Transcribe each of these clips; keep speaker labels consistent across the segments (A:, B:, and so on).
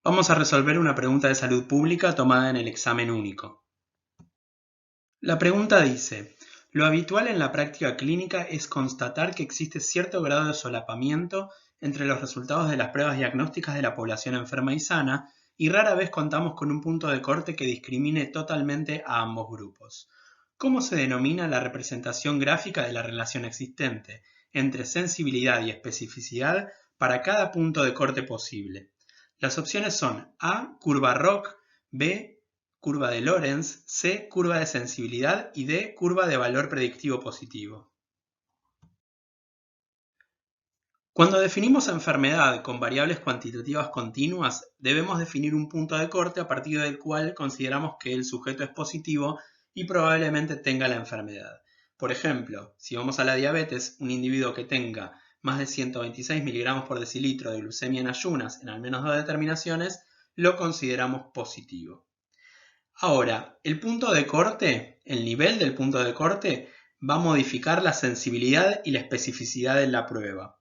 A: Vamos a resolver una pregunta de salud pública tomada en el examen único. La pregunta dice: lo habitual en la práctica clínica es constatar que existe cierto grado de solapamiento entre los resultados de las pruebas diagnósticas de la población enferma y sana, y rara vez contamos con un punto de corte que discrimine totalmente a ambos grupos. ¿Cómo se denomina la representación gráfica de la relación existente entre sensibilidad y especificidad para cada punto de corte posible? Las opciones son A, curva ROC, B, curva de Lorenz, C, curva de sensibilidad y D, curva de valor predictivo positivo. Cuando definimos enfermedad con variables cuantitativas continuas, debemos definir un punto de corte a partir del cual consideramos que el sujeto es positivo y probablemente tenga la enfermedad. Por ejemplo, si vamos a la diabetes, un individuo que tenga más de 126 miligramos por decilitro de glucemia en ayunas en al menos 2 determinaciones, lo consideramos positivo. Ahora, el punto de corte, el nivel del punto de corte, va a modificar la sensibilidad y la especificidad de la prueba.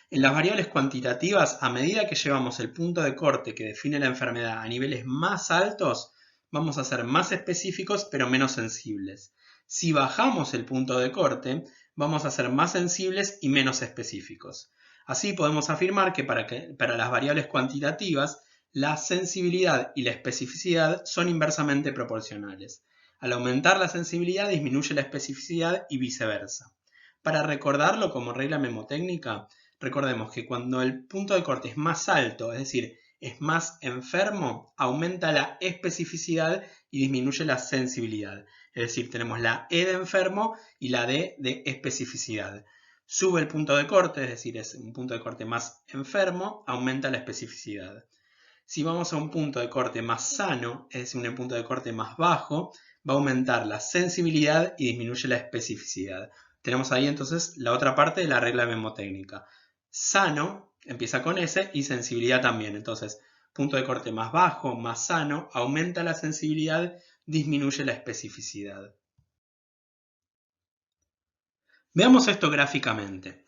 A: En las variables cuantitativas, a medida que llevamos el punto de corte que define la enfermedad a niveles más altos, vamos a ser más específicos pero menos sensibles. Si bajamos el punto de corte, vamos a ser más sensibles y menos específicos. Así podemos afirmar que para las variables cuantitativas, la sensibilidad y la especificidad son inversamente proporcionales. Al aumentar la sensibilidad disminuye la especificidad y viceversa. Para recordarlo como regla memotécnica, recordemos que cuando el punto de corte es más alto, es decir, es más enfermo, aumenta la especificidad y disminuye la sensibilidad. Es decir, tenemos la E de enfermo y la D de especificidad. Sube el punto de corte, es decir, es un punto de corte más enfermo, aumenta la especificidad. Si vamos a un punto de corte más sano, es decir, un punto de corte más bajo, va a aumentar la sensibilidad y disminuye la especificidad. Tenemos ahí entonces la otra parte de la regla memotécnica. Sano empieza con S y sensibilidad también. Entonces, punto de corte más bajo, más sano, aumenta la sensibilidad, disminuye la especificidad. Veamos esto gráficamente.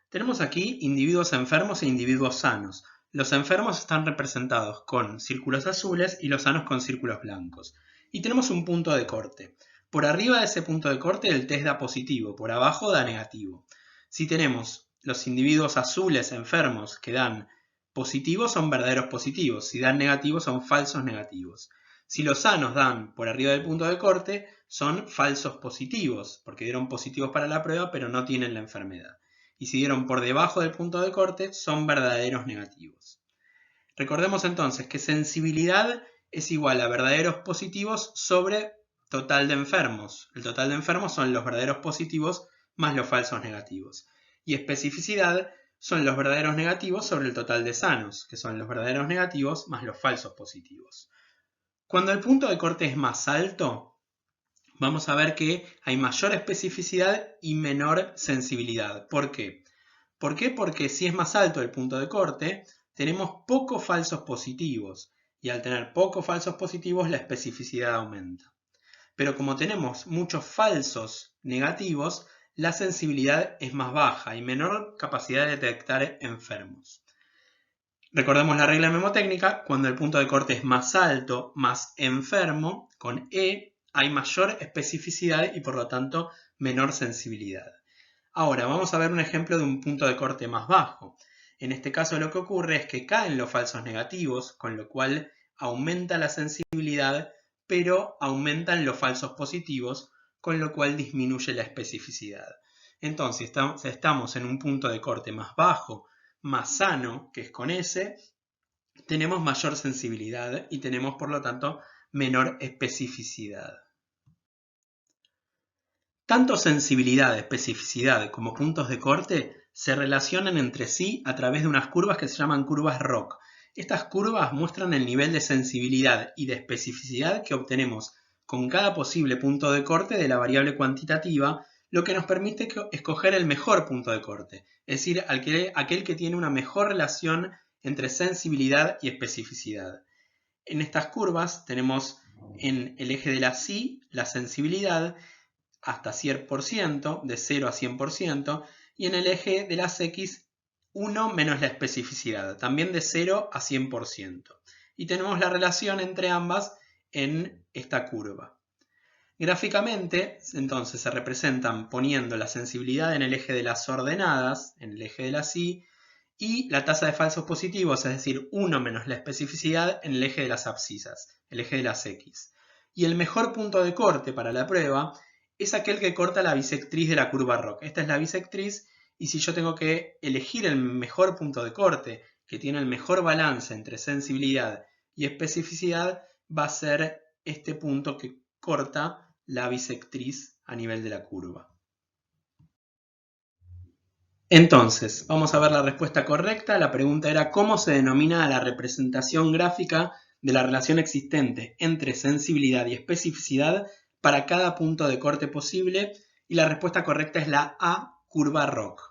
A: Tenemos aquí individuos enfermos e individuos sanos. Los enfermos están representados con círculos azules y los sanos con círculos blancos. Y tenemos un punto de corte. Por arriba de ese punto de corte el test da positivo, por abajo da negativo. Si tenemos los individuos azules enfermos que dan positivos, son verdaderos positivos. Si dan negativos, son falsos negativos. Si los sanos dan por arriba del punto de corte, son falsos positivos, porque dieron positivos para la prueba, pero no tienen la enfermedad. Y si dieron por debajo del punto de corte, son verdaderos negativos. Recordemos entonces que sensibilidad es igual a verdaderos positivos sobre total de enfermos. El total de enfermos son los verdaderos positivos más los falsos negativos. Y especificidad son los verdaderos negativos sobre el total de sanos, que son los verdaderos negativos más los falsos positivos. Cuando el punto de corte es más alto, vamos a ver que hay mayor especificidad y menor sensibilidad. ¿Por qué? ¿Por qué? Porque si es más alto el punto de corte, tenemos pocos falsos positivos. Y al tener pocos falsos positivos, la especificidad aumenta. Pero como tenemos muchos falsos negativos, la sensibilidad es más baja y menor capacidad de detectar enfermos. Recordemos la regla memotécnica: cuando el punto de corte es más alto, más enfermo, con E, hay mayor especificidad y por lo tanto menor sensibilidad. Ahora vamos a ver un ejemplo de un punto de corte más bajo. En este caso lo que ocurre es que caen los falsos negativos, con lo cual aumenta la sensibilidad, pero aumentan los falsos positivos, con lo cual disminuye la especificidad. Entonces estamos en un punto de corte más bajo, más sano, que es con S, tenemos mayor sensibilidad y tenemos por lo tanto menor especificidad. Tanto sensibilidad, especificidad como puntos de corte se relacionan entre sí a través de unas curvas que se llaman curvas ROC. Estas curvas muestran el nivel de sensibilidad y de especificidad que obtenemos con cada posible punto de corte de la variable cuantitativa, lo que nos permite escoger el mejor punto de corte, es decir, aquel que tiene una mejor relación entre sensibilidad y especificidad. En estas curvas tenemos en el eje de la Y la sensibilidad hasta 100%, de 0 a 100%, y en el eje de las X 1 menos la especificidad, también de 0 a 100%. y tenemos la relación entre ambas en esta curva. Gráficamente, entonces, se representan poniendo la sensibilidad en el eje de las ordenadas, en el eje de las Y, y la tasa de falsos positivos, es decir, 1 menos la especificidad en el eje de las abscisas, el eje de las X. Y el mejor punto de corte para la prueba es aquel que corta la bisectriz de la curva ROC. Esta es la bisectriz, y si yo tengo que elegir el mejor punto de corte, que tiene el mejor balance entre sensibilidad y especificidad, va a ser este punto que corta la bisectriz a nivel de la curva. Entonces, vamos a ver la respuesta correcta. La pregunta era ¿cómo se denomina la representación gráfica de la relación existente entre sensibilidad y especificidad para cada punto de corte posible? Y la respuesta correcta es la A, curva ROC.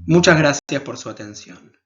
A: Muchas gracias por su atención.